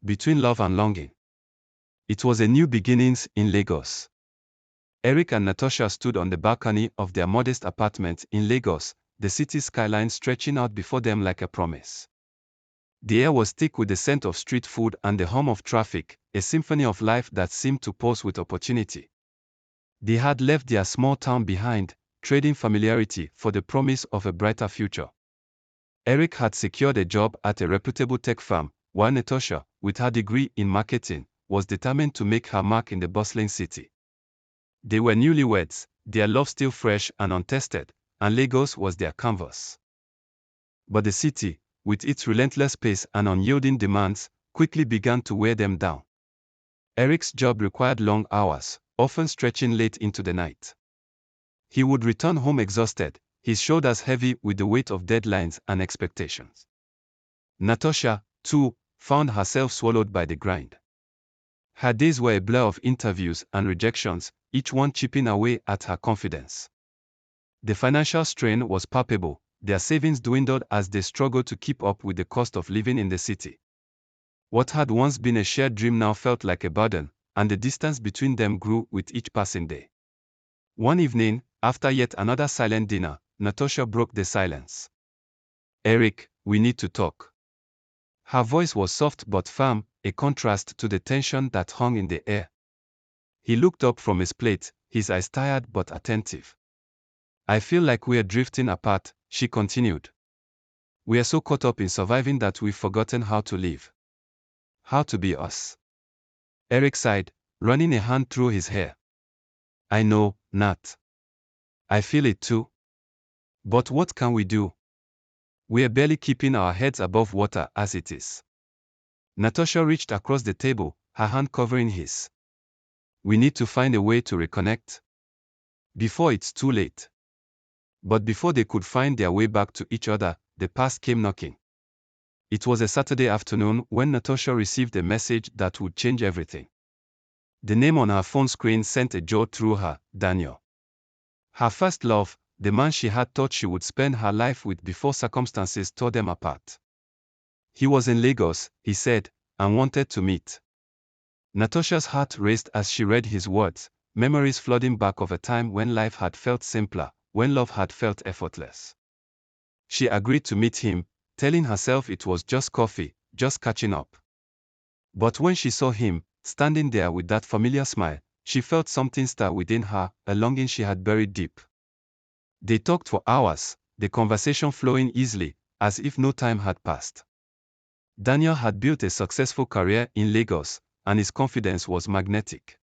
between love and longing. It was a new beginnings in Lagos. Eric and Natasha stood on the balcony of their modest apartment in Lagos, the city's skyline stretching out before them like a promise. The air was thick with the scent of street food and the hum of traffic, a symphony of life that seemed to pulse with opportunity. They had left their small town behind, trading familiarity for the promise of a brighter future. Eric had secured a job at a reputable tech firm, while Natasha, with her degree in marketing, was determined to make her mark in the bustling city. They were newlyweds, their love still fresh and untested, and Lagos was their canvas. But the city, with its relentless pace and unyielding demands, quickly began to wear them down. Eric's job required long hours, often stretching late into the night. He would return home exhausted, his shoulders heavy with the weight of deadlines and expectations. Natasha, too, found herself swallowed by the grind. Her days were a blur of interviews and rejections, each one chipping away at her confidence. The financial strain was palpable, their savings dwindled as they struggled to keep up with the cost of living in the city. What had once been a shared dream now felt like a burden, and the distance between them grew with each passing day. One evening, after yet another silent dinner, Natasha broke the silence. "Eric, we need to talk." Her voice was soft but firm, a contrast to the tension that hung in the air. He looked up from his plate, his eyes tired but attentive. "I feel like we're drifting apart," she continued. "We are so caught up in surviving that we've forgotten how to live. How to be us." Eric sighed, running a hand through his hair. "I know, Nat. I feel it too. But what can we do? We're barely keeping our heads above water as it is." Natasha reached across the table, her hand covering his. "We need to find a way to reconnect. Before it's too late." But before they could find their way back to each other, the past came knocking. It was a Saturday afternoon when Natasha received a message that would change everything. The name on her phone screen sent a jolt through her, Daniel. Her first love, the man she had thought she would spend her life with before circumstances tore them apart. He was in Lagos, he said, and wanted to meet. Natasha's heart raced as she read his words, memories flooding back of a time when life had felt simpler, when love had felt effortless. She agreed to meet him, telling herself it was just coffee, just catching up. But when she saw him, standing there with that familiar smile, she felt something stir within her, a longing she had buried deep. They talked for hours, the conversation flowing easily, as if no time had passed. Daniel had built a successful career in Lagos, and his confidence was magnetic.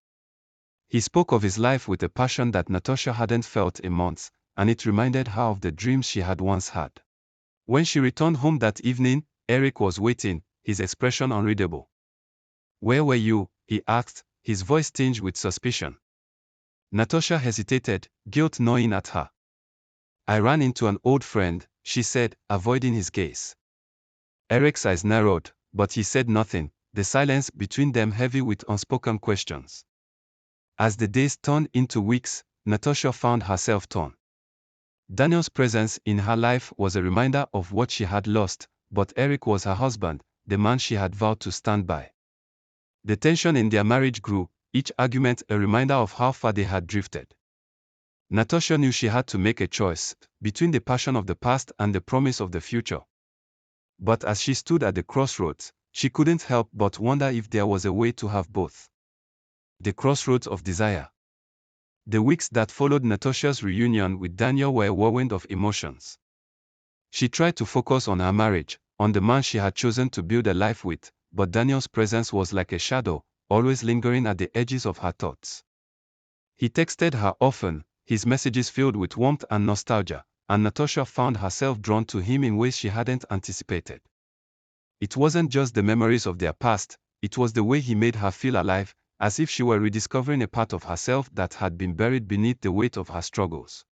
He spoke of his life with a passion that Natasha hadn't felt in months, and it reminded her of the dreams she had once had. When she returned home that evening, Eric was waiting, his expression unreadable. "Where were you?" he asked, his voice tinged with suspicion. Natasha hesitated, guilt gnawing at her. "I ran into an old friend," she said, avoiding his gaze. Eric's eyes narrowed, but he said nothing, the silence between them heavy with unspoken questions. As the days turned into weeks, Natasha found herself torn. Daniel's presence in her life was a reminder of what she had lost, but Eric was her husband, the man she had vowed to stand by. The tension in their marriage grew, each argument a reminder of how far they had drifted. Natasha knew she had to make a choice between the passion of the past and the promise of the future. But as she stood at the crossroads, she couldn't help but wonder if there was a way to have both. The crossroads of desire. The weeks that followed Natasha's reunion with Daniel were a whirlwind of emotions. She tried to focus on her marriage, on the man she had chosen to build a life with, but Daniel's presence was like a shadow, always lingering at the edges of her thoughts. He texted her often, his messages filled with warmth and nostalgia, and Natasha found herself drawn to him in ways she hadn't anticipated. It wasn't just the memories of their past, it was the way he made her feel alive, as if she were rediscovering a part of herself that had been buried beneath the weight of her struggles.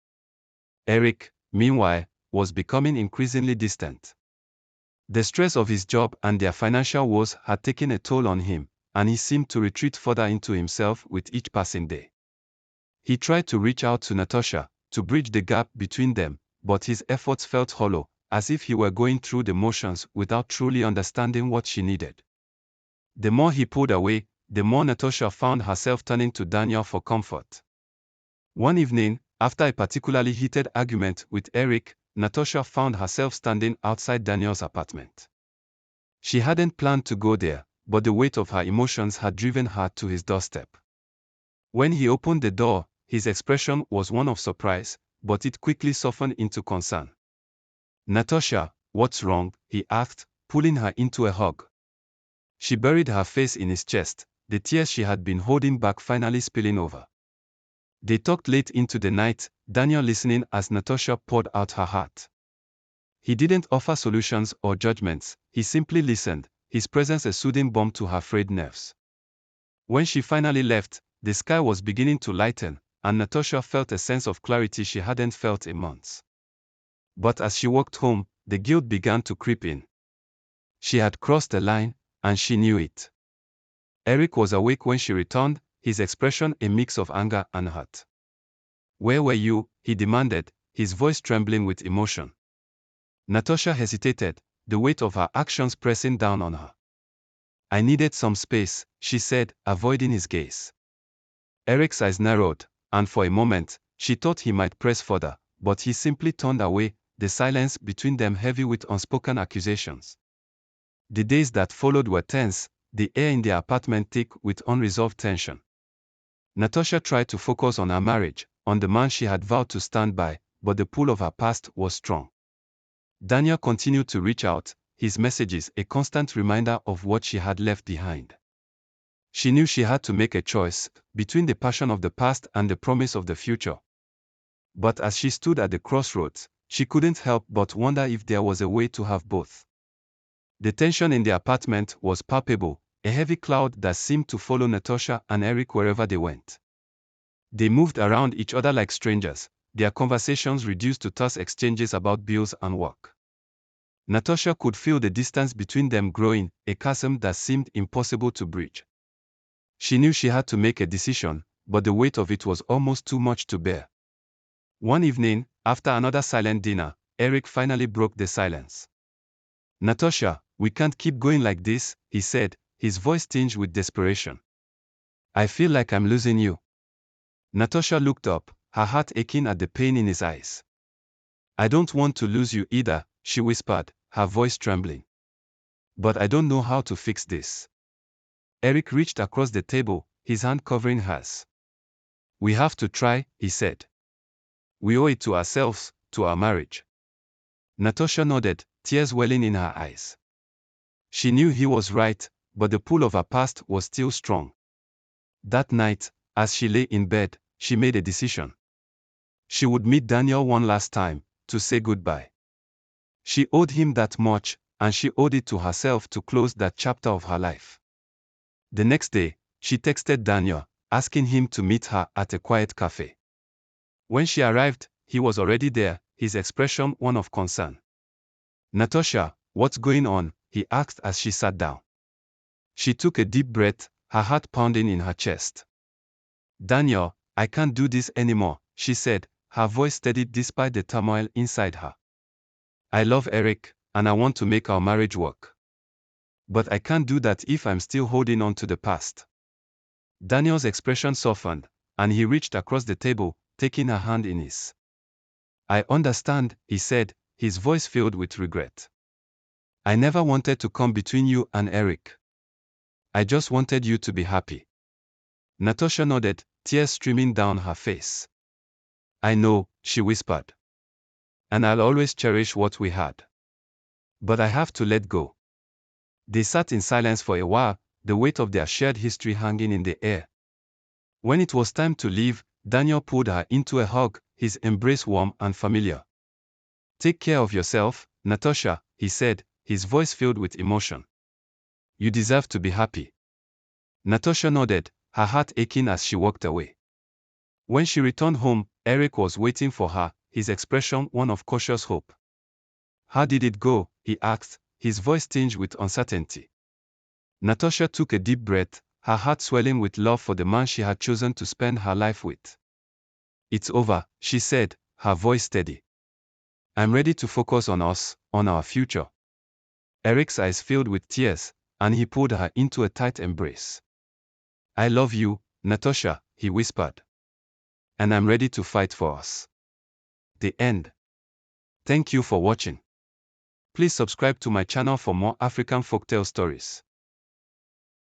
Eric, meanwhile, was becoming increasingly distant. The stress of his job and their financial woes had taken a toll on him, and he seemed to retreat further into himself with each passing day. He tried to reach out to Natasha, to bridge the gap between them, but his efforts felt hollow, as if he were going through the motions without truly understanding what she needed. The more he pulled away, the more Natasha found herself turning to Daniel for comfort. One evening, after a particularly heated argument with Eric, Natasha found herself standing outside Daniel's apartment. She hadn't planned to go there, but the weight of her emotions had driven her to his doorstep. When he opened the door, his expression was one of surprise, but it quickly softened into concern. "Natasha, what's wrong?" he asked, pulling her into a hug. She buried her face in his chest, the tears she had been holding back finally spilling over. They talked late into the night, Daniel listening as Natasha poured out her heart. He didn't offer solutions or judgments, he simply listened, his presence a soothing balm to her frayed nerves. When she finally left, the sky was beginning to lighten, and Natasha felt a sense of clarity she hadn't felt in months. But as she walked home, the guilt began to creep in. She had crossed the line, and she knew it. Eric was awake when she returned, his expression a mix of anger and hurt. "Where were you?" he demanded, his voice trembling with emotion. Natasha hesitated, the weight of her actions pressing down on her. "I needed some space," she said, avoiding his gaze. Eric's eyes narrowed, and for a moment, she thought he might press further, but he simply turned away, the silence between them heavy with unspoken accusations. The days that followed were tense, the air in their apartment thick with unresolved tension. Natasha tried to focus on her marriage, on the man she had vowed to stand by, but the pull of her past was strong. Daniel continued to reach out, his messages a constant reminder of what she had left behind. She knew she had to make a choice, between the passion of the past and the promise of the future. But as she stood at the crossroads, she couldn't help but wonder if there was a way to have both. The tension in the apartment was palpable, a heavy cloud that seemed to follow Natasha and Eric wherever they went. They moved around each other like strangers, their conversations reduced to terse exchanges about bills and work. Natasha could feel the distance between them growing, a chasm that seemed impossible to bridge. She knew she had to make a decision, but the weight of it was almost too much to bear. One evening, after another silent dinner, Eric finally broke the silence. "Natasha, we can't keep going like this," he said, his voice tinged with desperation. "I feel like I'm losing you." Natasha looked up, her heart aching at the pain in his eyes. "I don't want to lose you either," she whispered, her voice trembling. "But I don't know how to fix this." Eric reached across the table, his hand covering hers. "We have to try," he said. "We owe it to ourselves, to our marriage." Natasha nodded, tears welling in her eyes. She knew he was right, but the pull of her past was still strong. That night, as she lay in bed, she made a decision. She would meet Daniel one last time, to say goodbye. She owed him that much, and she owed it to herself to close that chapter of her life. The next day, she texted Daniel, asking him to meet her at a quiet cafe. When she arrived, he was already there, his expression one of concern. "Natasha, what's going on?" he asked as she sat down. She took a deep breath, her heart pounding in her chest. "Daniel, I can't do this anymore," she said, her voice steadied despite the turmoil inside her. "I love Eric, and I want to make our marriage work. But I can't do that if I'm still holding on to the past." Daniel's expression softened, and he reached across the table, taking her hand in his. "I understand," he said, his voice filled with regret. "I never wanted to come between you and Eric. I just wanted you to be happy." Natasha nodded, tears streaming down her face. "I know," she whispered. "And I'll always cherish what we had. But I have to let go." They sat in silence for a while, the weight of their shared history hanging in the air. When it was time to leave, Daniel pulled her into a hug, his embrace warm and familiar. "Take care of yourself, Natasha," he said, his voice filled with emotion. "You deserve to be happy." Natasha nodded, her heart aching as she walked away. When she returned home, Eric was waiting for her, his expression one of cautious hope. "How did it go?" he asked, his voice tinged with uncertainty. Natasha took a deep breath, her heart swelling with love for the man she had chosen to spend her life with. "It's over," she said, her voice steady. "I'm ready to focus on us, on our future." Eric's eyes filled with tears, and he pulled her into a tight embrace. I love you, Natasha, he whispered. And I'm ready to fight for us. The end. Thank you for watching. Please subscribe to my channel for more African folktale stories.